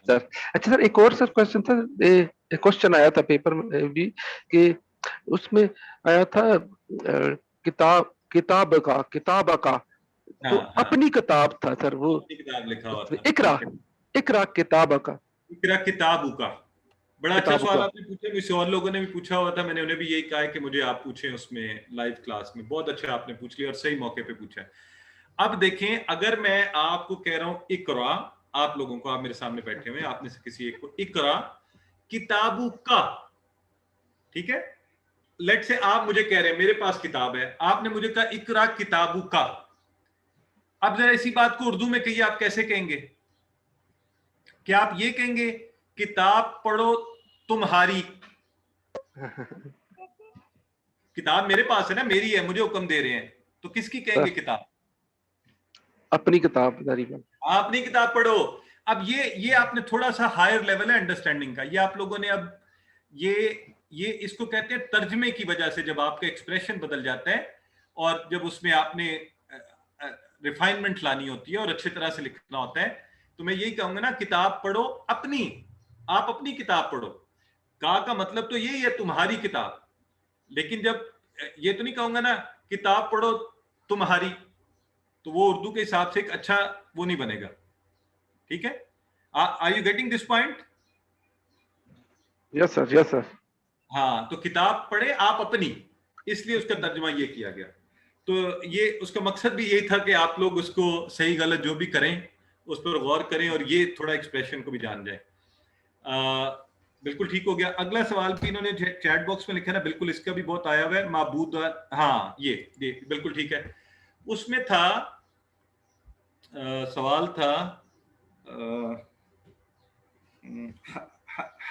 سر. اچھا سر, ایک اور سر کوشچن تھا, کوشچن آیا تھا پیپر میں بھی کہ اس میں آیا تھا کتاب کا تو اپنی کتاب تھا سر, وہ کتاب لکھا ہوا تھا, اقرا کتاب کا. اقرا کتاب کا بڑا اچھا سوال آپ نے پوچھا, کسی اور لوگوں نے بھی پوچھا ہوا تھا, میں نے انہیں بھی یہی کہا ہے کہ مجھے آپ پوچھیں اس میں لائیو کلاس میں. بہت اچھا آپ نے پوچھ لیا اور صحیح موقع پہ پوچھا ہے. اب دیکھیں, اگر میں آپ کو کہہ رہا ہوں اقرا, آپ لوگوں کو, آپ میرے سامنے بیٹھے ہوئے, آپ میں سے کسی ایک کو اقرا کتابو کا, ٹھیک ہے, لیٹ سے آپ مجھے کہہ رہے ہیں میرے پاس کتاب ہے, آپ نے مجھے کہا اقرا کتابو کا. اب ذرا اسی بات کو اردو میں کہیے, آپ کیسے کہیں گے؟ کیا آپ یہ کہیں گے کتاب پڑھو تمہاری؟ کتاب میرے پاس ہے نا, میری ہے, مجھے حکم دے رہے ہیں, تو کس کی کہیں گے کتاب؟ اپنی کتاب. اپنی کتاب پڑھو. اب یہ آپ نے تھوڑا سا ہائر لیول ہے انڈرسٹینڈنگ کا, یہ آپ لوگوں نے اب یہ اس کو کہتے ہیں ترجمے کی وجہ سے, جب آپ کا ایکسپریشن بدل جاتا ہے اور جب اس میں آپ نے ریفائنمنٹ لانی ہوتی ہے اور اچھے طرح سے لکھنا ہوتا ہے، تو میں یہی کہوں گا نا کتاب پڑھو اپنی، آپ اپنی کتاب پڑھو. کا مطلب تو یہی ہے تمہاری کتاب، لیکن جب یہ تو نہیں کہوں گا نا کتاب پڑھو تمہاری، تو وہ اردو کے حساب سے ایک اچھا وہ نہیں بنے گا. ٹھیک ہے، are you getting this point? Yes sir, yes sir. ہاں، تو کتاب پڑھے آپ اپنی، اس لیے اس کا ترجمہ یہ کیا گیا. تو یہ اس کا مقصد بھی یہی تھا کہ آپ لوگ اس کو صحیح غلط جو بھی کریں اس پر غور کریں اور یہ تھوڑا ایکسپریشن کو بھی جان جائیں. بالکل ٹھیک ہو گیا. اگلا سوال بھی انہوں نے چیٹ باکس میں لکھا نا، بالکل اس کا بھی بہت آیا ہوا ہے، معبود. ہاں یہ بالکل ٹھیک ہے. اس میں تھا سوال تھا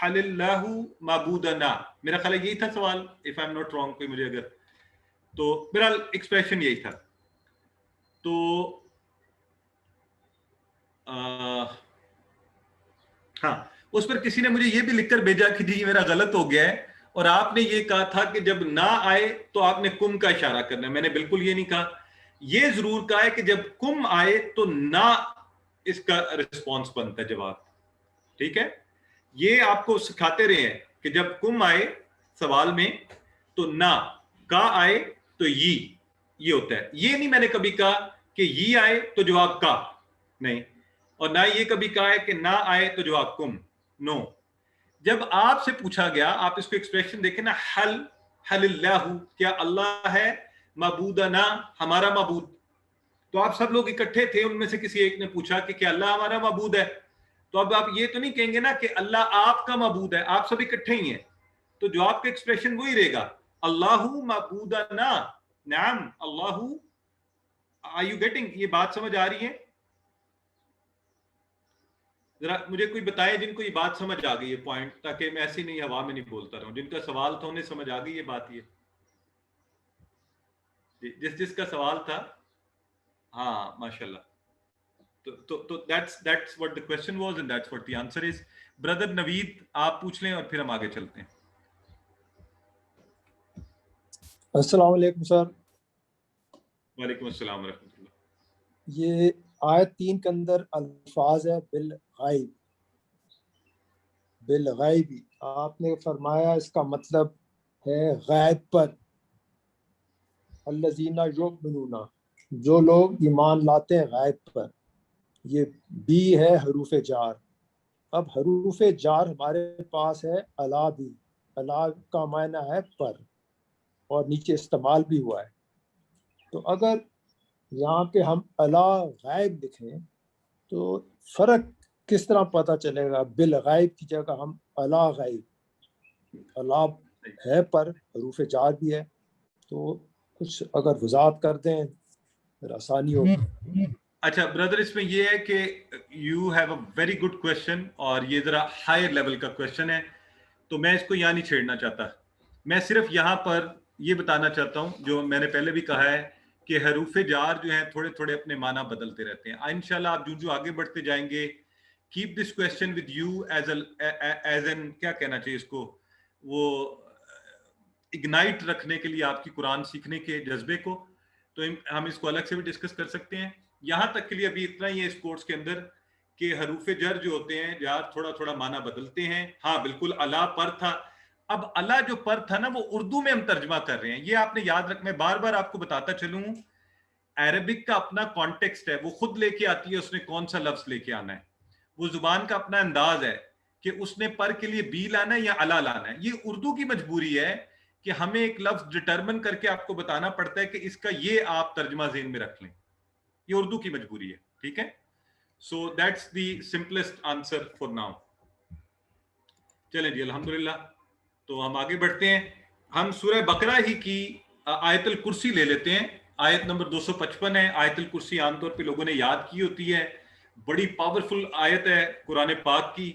حل اللہ معبودنا، میرا خیال ہے یہی تھا سوال، if I'm not wrong، کوئی مجھے اگر، تو بہرحال ایکسپریشن یہی تھا. تو ہاں، اس پر کسی نے مجھے یہ بھی لکھ کر بھیجا کہ جی میرا غلط ہو گیا ہے، اور آپ نے یہ کہا تھا کہ جب نہ آئے تو آپ نے کم کا اشارہ کرنا ہے. میں نے بالکل یہ نہیں کہا، یہ ضرور کہا ہے کہ جب کم آئے تو نہ اس کا رسپانس بنتا ہے، جواب. ٹھیک ہے، یہ آپ کو سکھاتے رہے ہیں کہ جب کم آئے سوال میں تو نہ، کا آئے تو یہ ہوتا ہے. یہ نہیں میں نے کبھی کہا کہ یہ آئے تو جواب کا، نہیں، اور نہ یہ کبھی کہا ہے کہ نہ آئے تو جواب کم، نو. جب آپ سے پوچھا گیا، آپ اس کو ایکسپریشن دیکھیں نا، حل اللہ، کیا اللہ ہے، معبودنا، ہمارا معبود. تو آپ سب لوگ اکٹھے تھے، ان میں سے کسی ایک نے پوچھا کہ کیا اللہ ہمارا معبود ہے. تو اب آپ یہ تو نہیں کہیں گے نا کہ اللہ آپ کا معبود ہے، آپ سب اکٹھے ہی ہیں. تو جواب کا ایکسپریشن وہی رہے گا، اللہ معبودنا. نعم اللہ. Are you getting? یہ بات سمجھ آ رہی ہے؟ ذرا مجھے کوئی بتائے جن کو یہ بات سمجھ آ گئی ہے پوائنٹ، تاکہ میں ایسی نہیں ہوا میں نہیں بولتا رہوں. جن کا سوال تھا انہیں سمجھ آ گئی یہ بات. یہ جس کا سوال تھا، ہاں ماشاءاللہ. تو that's what the question was and that's what the answer is. Brother نوید آپ پوچھ لیں اور پھر ہم آگے چلتے ہیں. السلام علیکم سر. وعلیکم السلام ورحمۃ اللہ. یہ آیت 3 کے اندر الفاظ ہے بالغیب، بالغیبی، آپ نے فرمایا اس کا مطلب ہے غیب پر. الذین یؤمنون، جو لوگ ایمان لاتے ہیں غیب پر. یہ بی ہے حروف جار. اب حروف جار ہمارے پاس ہے الا بھی، الا کا معنی ہے پر، اور نیچے استعمال بھی ہوا ہے. تو اگر یہاں پہ ہم الا غیب لکھیں تو فرق کس طرح پتہ چلے گا؟ بالغیب کی جگہ ہم الا غیب، الا ہے پر حروف جار بھی ہے. تو کچھ اگر وضاحت کر دیں پھر آسانی ہوگی. اچھا بردر، اس میں یہ ہے کہ you have a very good question, اور یہ ذرا ہائر لیول کا کوشچن ہے، تو میں اس کو یہاں نہیں چھیڑنا چاہتا. میں صرف یہاں پر یہ بتانا چاہتا ہوں جو میں نے پہلے بھی کہا ہے کہ حروف جار جو ہیں تھوڑے تھوڑے اپنے معنی بدلتے رہتے ہیں. انشاءاللہ آپ جو آگے بڑھتے جائیں گے، keep this question with you as an کیا کہنا چاہیے اس کو، وہ اگنائٹ رکھنے کے لیے آپ کی قرآن سیکھنے کے جذبے کو. تو ہم اس کو الگ سے بھی ڈسکس کر سکتے ہیں. یہاں تک کے لیے ابھی اتنا ہی ہے اس کورس کے اندر کہ حروف جر جو ہوتے ہیں جار تھوڑا تھوڑا معنی بدلتے ہیں. ہاں بالکل، اللہ پر تھا. اب اللہ جو پر تھا نا وہ اردو میں ہم ترجمہ کر رہے ہیں، یہ آپ نے یاد رکھنا ہے. بار بار آپ کو بتاتا چلوں، عربک کا اپنا کانٹیکسٹ ہے، وہ خود لے کے آتی ہے اس نے کون سا لفظ لے کے آنا ہے. وہ زبان کا اپنا انداز ہے کہ اس نے پر کے لیے بی لانا ہے یا الا لانا ہے. یہ اردو کی مجبوری ہے کہ ہمیں ایک لفظ ڈٹرمن کر کے آپ کو بتانا پڑتا ہے کہ اس کا یہ آپ ترجمہ ذہن میں رکھ لیں. یہ اردو کی مجبوری ہے. ٹھیک ہے، so that's the simplest answer for now. چلیں جی الحمدللہ، تو ہم آگے بڑھتے ہیں. ہم سورہ بقرہ ہی کی آیت الکرسی لے لیتے ہیں. آیت نمبر 255 ہے. آیت الکرسی عام طور پہ لوگوں نے یاد کی ہوتی ہے، بڑی پاورفل آیت ہے قرآن پاک کی،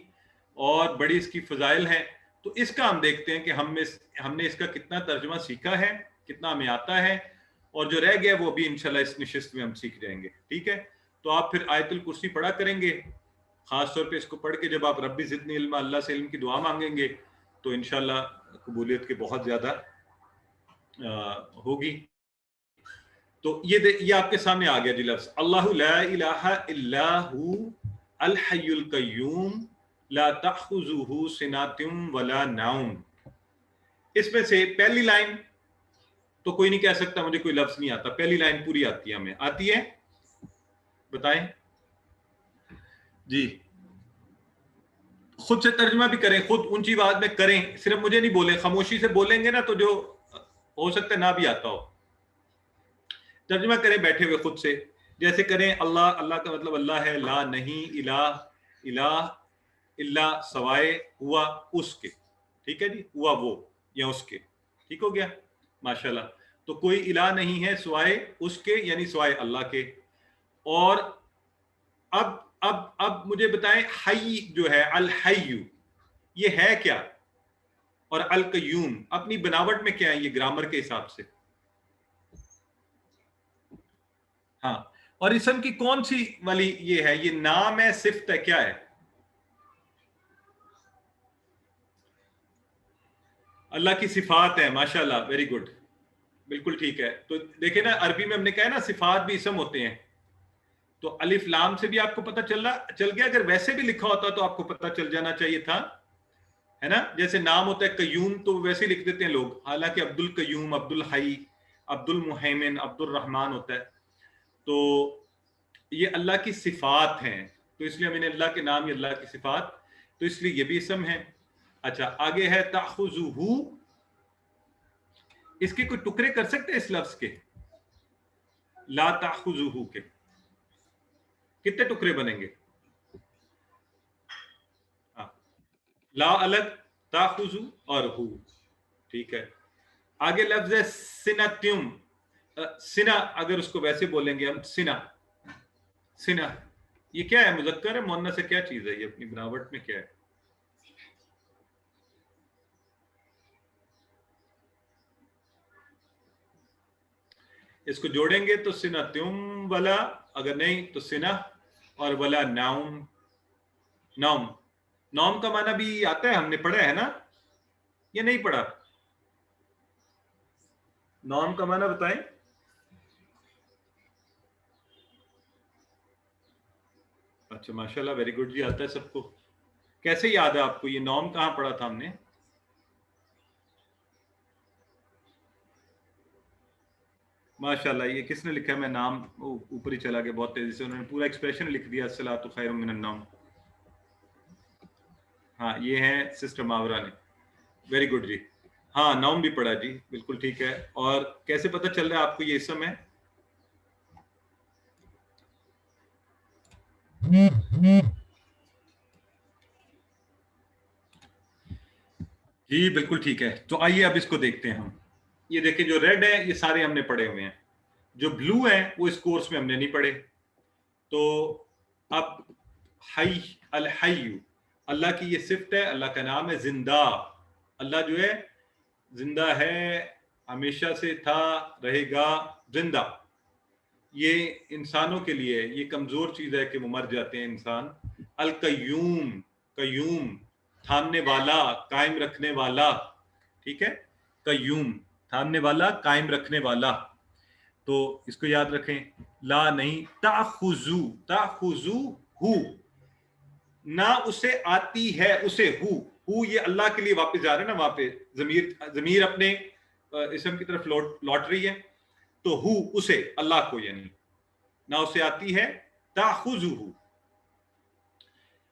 اور بڑی اس کی فضائل ہیں. تو اس کا ہم دیکھتے ہیں کہ ہم نے اس کا کتنا ترجمہ سیکھا ہے، کتنا ہمیں آتا ہے، اور جو رہ گیا وہ بھی انشاءاللہ اس نشست میں ہم سیکھ جائیں گے. ٹھیک ہے، تو آپ پھر آیت الکرسی پڑھا کریں گے. خاص طور پہ اس کو پڑھ کے جب آپ ربی زدنی علما، اللہ سے علم کی دعا مانگیں گے تو انشاءاللہ قبولیت کے بہت زیادہ ہوگی. تو یہ آپ کے سامنے آ گیا جی لفظ اللہ لا الہ الا ہو الحی القیوم لا تأخذہ سنۃ ولا نوم. اس میں سے پہلی لائن تو کوئی نہیں کہہ سکتا مجھے کوئی لفظ نہیں آتا, پہلی لائن پوری آتی ہے, ہمیں آتی ہے, بتائیں جی. خود سے ترجمہ بھی کریں, خود اونچی آواز میں کریں, صرف مجھے نہیں بولیں, خاموشی سے بولیں گے نا تو جو ہو سکتا ہے نہ بھی آتا ہو. ترجمہ کریں بیٹھے ہوئے خود سے, جیسے کریں اللہ, اللہ کا مطلب اللہ ہے, لا نہیں, الہ, الہ الا سوائے, ہوا اس کے, ٹھیک ہے جی, ہوا وہ یا اس کے, ٹھیک ہو گیا ماشاءاللہ. تو کوئی الہ نہیں ہے سوائے اس کے, یعنی سوائے اللہ کے. اور اب مجھے بتائیں حی جو ہے, الحی یہ ہے کیا, اور القیوم اپنی بناوٹ میں کیا ہے یہ گرامر کے حساب سے؟ ہاں, اور اسم کی کون سی والی یہ ہے, یہ نام ہے, صفت ہے, کیا ہے؟ اللہ کی صفات ہے, ماشاءاللہ, ویری گڈ, بالکل ٹھیک ہے. تو دیکھیں نا عربی میں ہم نے کہا نا صفات بھی اسم ہوتے ہیں, تو الف لام سے بھی آپ کو پتہ چل گیا. اگر ویسے بھی لکھا ہوتا تو آپ کو پتہ چل جانا چاہیے تھا, ہے نا. جیسے نام ہوتا ہے قیوم تو ویسے لکھ دیتے ہیں لوگ, حالانکہ عبد القیوم, عبد الحی, عبد المحیمن, عبد الرحمن ہوتا ہے. تو یہ اللہ کی صفات ہیں, تو اس لیے میں نے اللہ کے نام, یہ اللہ کی صفات, تو اس لیے یہ بھی اسم ہے. اچھا آگے ہے تأخذہ, اس کے کوئی ٹکڑے کر سکتے ہیں اس لفظ کے, لا تأخذہ کے کتنے ٹکڑے بنیں گے؟ لا الگ, تأخذ اور ہو, ٹھیک ہے. آگے لفظ ہے سنتم, سنا, اگر اس کو ویسے بولیں گے ہم سنا, سنا یہ کیا ہے, مذکر ہے, مؤنث ہے, کیا چیز ہے یہ, اپنی بناوٹ میں کیا ہے؟ اس کو جوڑیں گے تو سنتم ولا, اگر نہیں تو سنا, اور ولا نوم. نوم, نوم کا معنی بھی آتا ہے, ہم نے پڑھا ہے نا, یہ نہیں پڑھا؟ نوم کا معنی بتائیں. اچھا ماشاءاللہ, ویری گڈ جی, آتا ہے سب کو. کیسے یاد ہے آپ کو یہ نوم, کہاں پڑھا تھا ہم نے؟ ماشاءاللہ, یہ کس نے لکھا ہے؟ میں نام اوپر ہی چلا گیا بہت تیزی سے, انہوں نے پورا ایکسپریشن لکھ دیا, الصلاۃ خیر من النوم. ہاں یہ ہیں سسٹر ماورا نے, ویری گڈ جی. ہاں نوم بھی پڑھا جی, بالکل ٹھیک ہے. اور کیسے پتہ چل رہا ہے آپ کو یہ اسم ہے؟ جی بالکل ٹھیک ہے. تو آئیے اب اس کو دیکھتے ہیں ہم. یہ دیکھیں جو ریڈ ہے یہ سارے ہم نے پڑھے ہوئے ہیں, جو بلو ہیں وہ اس کورس میں ہم نے نہیں پڑھے. تو اب حی, الحی, اللہ کی یہ صفت ہے, اللہ کا نام ہے زندہ. اللہ جو ہے زندہ ہے, ہمیشہ سے تھا, رہے گا زندہ. یہ انسانوں کے لیے یہ کمزور چیز ہے کہ وہ مر جاتے ہیں انسان. القیوم, قیوم تھامنے والا, قائم رکھنے والا, ٹھیک ہے, قیوم تھامنے والا, قائم رکھنے والا. تو اس کو یاد رکھیں, لا نہیں, تأخذو, تأخذو ہو, نہ اسے آتی ہے, اسے ہو یہ اللہ کے لیے واپس جا رہے ہیں نا, وہاں پہ ضمیر اپنے اسم کی طرف لوٹ رہی ہے. تو ہو اسے, اللہ کو, یعنی نہ اسے آتی ہے, تأخذہ.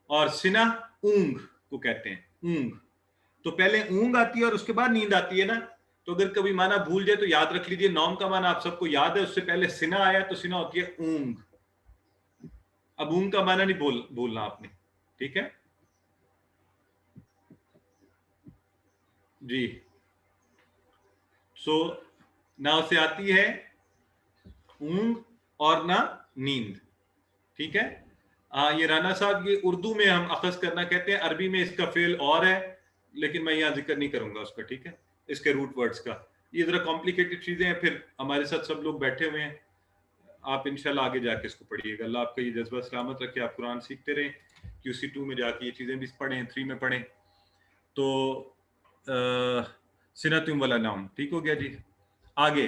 اور سنا اونگ کو کہتے ہیں, اونگ. تو پہلے اونگ آتی ہے اور اس کے بعد نیند آتی ہے نا. تو اگر کبھی معنی بھول جائے تو یاد رکھ لیجئے, نوم کا معنی آپ سب کو یاد ہے, اس سے پہلے سنا آیا تو سنا ہوتی ہے اونگ. اب اونگ کا معنی نہیں بولنا آپ نے, ٹھیک ہے جی. سو نہ اسے آتی ہے اونگ اور نہ نیند, ٹھیک ہے. یہ رانا صاحب, یہ اردو میں ہم اخذ کرنا کہتے ہیں, عربی میں اس کا فعل اور ہے, لیکن میں یہاں ذکر نہیں کروں گا اس کا, ٹھیک ہے, اس کے روٹ ورڈز کا. یہ ذرا کمپلیکیٹڈ چیزیں ہیں. پھر ہمارے ساتھ سب لوگ بیٹھے ہوئے ہیں, آپ انشاءاللہ آگے جا کے اس کو پڑھیے گا. اللہ آپ کا یہ جذبہ سلامت رکھے, آپ قرآن سیکھتے رہیں, QC2 میں جا کے یہ چیزیں بھی پڑھیں, 3 میں پڑھیں. تو سنتم ولا نوم, ٹھیک ہو گیا جی. آگے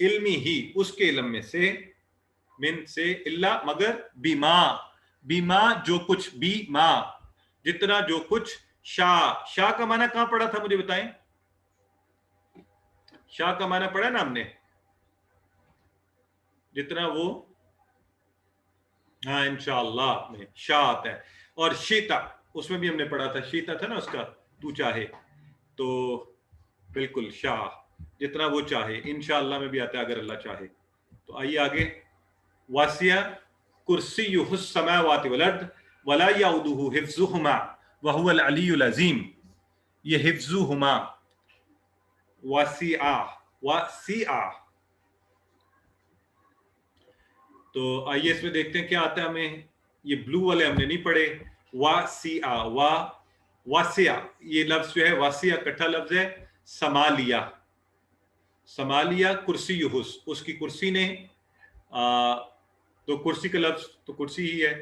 علمی ہی اس کے علم میں سے، من سے، الا مگر، بیما بیما جو کچھ، بیما جتنا جو کچھ، شاہ کا معنی کہاں پڑا تھا مجھے بتائیں؟ شاہ کا معنی پڑھا نا ہم نے، جتنا وہ، ہاں انشاءاللہ میں شاہ آتا ہے، اور شیتا اس میں بھی ہم نے پڑھا تھا، شیتا تھا نا اس کا، تو چاہے، تو بالکل شاہ جتنا وہ چاہے، انشاءاللہ میں بھی آتا ہے اگر اللہ چاہے۔ تو آئیے آگے، واسیہ کرسیہ السماوات والارض ولا یعودہ حفظہما وہو العلی العظیم، یہ حفظہما واسعہ، واسعہ، تو آئیے اس میں دیکھتے ہیں کیا آتا ہے ہمیں، یہ بلو والے ہم نے نہیں پڑھے، واسعہ، واسعہ یہ لفظ جو ہے واسعہ کٹھا لفظ ہے، سمالیا، سمالیا کرسی اس کی کرسی نے، تو کرسی کا لفظ تو کرسی ہی ہے،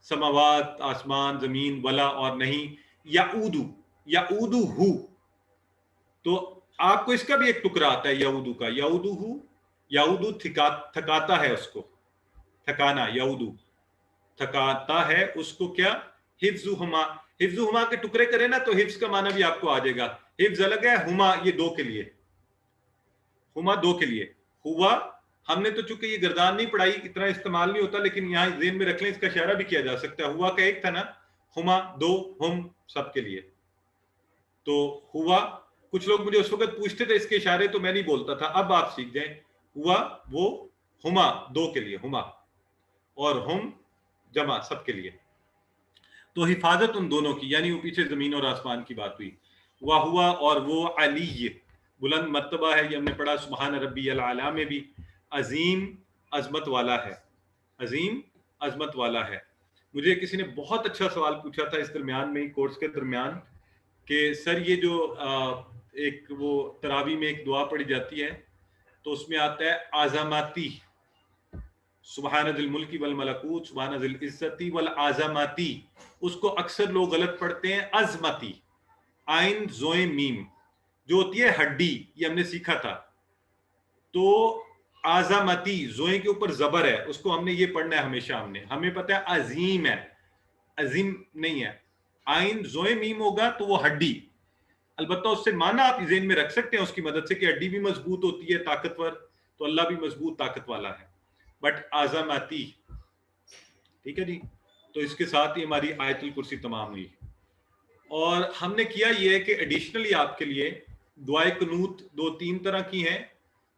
سماوات آسمان زمین، ولا اور نہیں، یعودو، یعودو ہو، تو آپ کو اس کا بھی ایک ٹکڑا آتا ہے یعودو کا، یعودو ہو، یعودو تھکاتا ہے اس کو، تھکانا، یعودو تھکاتا ہے اس کو، کیا، حفظہما، حفظہما کے ٹکڑے کرے نا تو حفظ کا معنی بھی آپ کو آ جائے گا، حفظ الگ ہے، ہما یہ دو کے لیے، ہما دو کے لیے، ہوا ہم نے تو چونکہ یہ گردان نہیں پڑھائی اتنا استعمال نہیں ہوتا، لیکن یہاں ذہن میں رکھ لیں، اس کا اشارہ بھی کیا جا سکتا ہے، ہوا کا ایک تھا نا، ہما دو، ہم سب کے لیے، تو ہوا، کچھ لوگ مجھے اس وقت پوچھتے تھے اس کے اشارے تو میں نہیں بولتا تھا، اب آپ سیکھ جائیں، ہوا وہ، ہما دو کے لیے، ہما، اور ہم جمع سب کے لیے، تو حفاظت ان دونوں کی، یعنی وہ پیچھے زمین اور آسمان کی بات ہوئی، وہ ہوا اور وہ علی بلند مرتبہ ہے، یہ ہم نے پڑھا سبحان ربی العلیٰ میں بھی، عظیم عظمت والا ہے، عظیم عظمت والا ہے۔ مجھے کسی نے بہت اچھا سوال پوچھا تھا اس درمیان میں، کورس کے درمیان، کہ سر یہ جو ایک وہ تراوی میں ایک دعا پڑھی جاتی ہے تو اس میں آتا ہے عظمتی، سبحان ذی الملک والملکوت سبحان ذی العزت والعظمتی، اس کو اکثر لوگ غلط پڑھتے ہیں عظمتی، عین زوئے میم جو ہوتی ہے ہڈی، یہ ہم نے سیکھا تھا، تو عظمتی زوئے کے اوپر زبر ہے، اس کو ہم نے یہ پڑھنا ہے ہمیشہ، ہمیں پتہ ہے عظیم ہے، عظیم نہیں ہے، عین زوئے میم ہوگا تو وہ ہڈی، البتہ اس سے معنی آپ ذہن میں رکھ سکتے ہیں اس کی مدد سے کہ ہڈی بھی مضبوط ہوتی ہے، طاقتور، تو اللہ بھی مضبوط طاقت والا ہے، بٹ عظمتی، ٹھیک ہے جی، تو اس کے ساتھ ہی ہماری آیت الکرسی تمام ہوئی، اور ہم نے کیا یہ ہے کہ ایڈیشنلی آپ کے لیے دعائے قنوت دو تین طرح کی ہیں،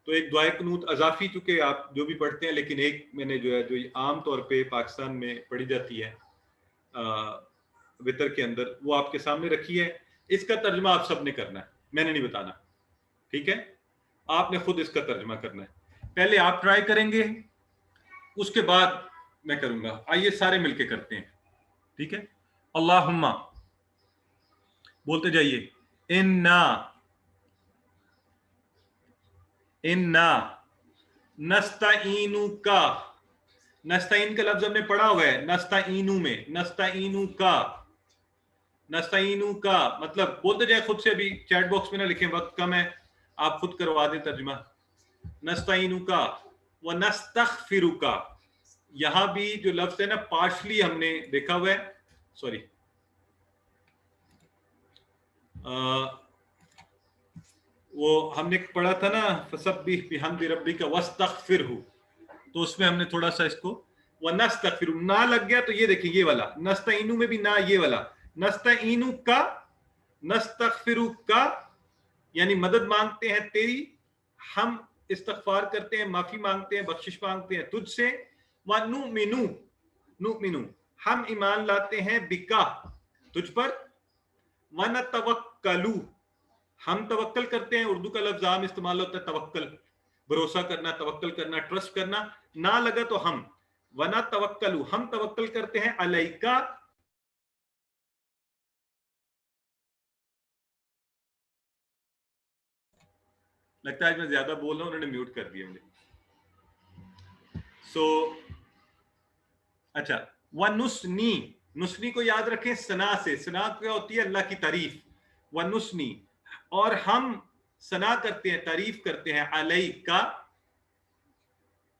تو ایک دعائے قنوت اضافی چونکہ آپ جو بھی پڑھتے ہیں، لیکن ایک میں نے جو ہے جو عام طور پہ پاکستان میں پڑھی جاتی ہے وتر کے اندر، وہ آپ کے سامنے رکھی ہے، اس کا ترجمہ آپ سب نے کرنا ہے، میں نے نہیں بتانا، ٹھیک ہے، آپ نے خود اس کا ترجمہ کرنا ہے، پہلے آپ ٹرائی کریں گے، اس کے بعد میں کروں گا، آئیے سارے مل کے کرتے ہیں، ٹھیک ہے، اللہم بولتے جائیے، انا نستعینو کا، نستعین کا لفظ ہم نے پڑھا ہوا ہے، نستعینو میں، نستعینو کا، نستعینو کا مطلب بولتے جائے خود سے، ابھی چیٹ باکس میں نہ لکھیں، وقت کم ہے، آپ خود کروا دیں ترجمہ، نستعینو کا ونستغفرو کا، یہاں بھی جو لفظ ہے نا پارشلی ہم نے دیکھا ہوا ہے، سوری وہ ہم نے پڑھا تھا نا فسبح بحمد ربک واستغفرہ، تو اس میں ہم نے تھوڑا سا اس کو ونستغفرہ نہ لگ گیا، تو یہ دیکھیں یہ والا نستعینو میں بھی نہ، یہ والا نستعینو کا، نستغفرو کا یعنی مدد مانگتے ہیں تیری، ہم استغفار کرتے ہیں، معافی مانگتے ہیں، بخشش مانگتے ہیں تجھ سے، وَنُؤْمِنُ نُؤْمِنُ ہم ایمان لاتے ہیں، بِکَ تجھ پر، وَنَتَوَکَّلُ ہم توکل کرتے ہیں، اردو کا لفظ عام استعمال ہوتا ہے توکل، بھروسہ کرنا، توکل کرنا، ٹرسٹ کرنا، نہ لگا تو ہم، وَنَتَوَکَّلُ ہم توکل کرتے ہیں، عَلَيْکَ لگتا ہے آج میں زیادہ بول رہا ہوں، انہوں نے میوٹ کر دیا مجھے، اچھا، وَنُسْنِی نسنی کو یاد رکھیں ثنا سے، ثنا کیا ہوتی ہے؟ اللہ کی تعریف، وَنُسْنِی اور ہم ثنا کرتے ہیں، تعریف کرتے ہیں، علیکا